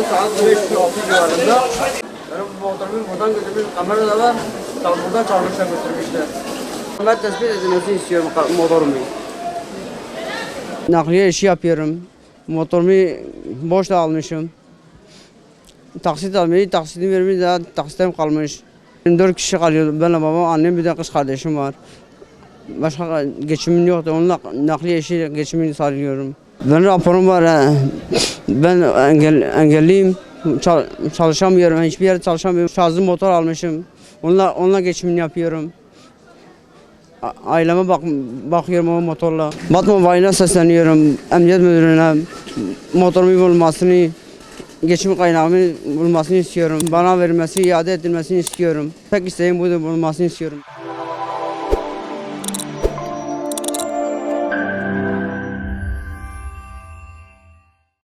saat 5-6 civarında. Benim motorumu buradan götürmüş, kamera da var. Buradan çalmışlar götürmüşler. Ben tespit edilmesini istiyorum motorumu. Nakliye işi yapıyorum. Motorumu boşta almışım. Taksit almayı, taksitimi vermeyi daha taksitim kalmış. 4 kişi kalıyor. Benle babam, annem, bir de kız kardeşim var. Başka geçimim yoktu. Onunla nakliye işi geçimini sağlıyorum. Benim raporum var. Ben engelliyim. Çalışamıyorum. Hiçbir yerde çalışamıyorum. Şarjlı motor almışım. Onunla geçimini yapıyorum. Aileme bakıyorum o motorla. Batman Vali'ne sesleniyorum. Emniyet müdürüne motorumu bulmasını, geçim kaynağımı bulmasını istiyorum. Bana verilmesi, iade edilmesini istiyorum. Tek isteğim budur, bulmasını istiyorum.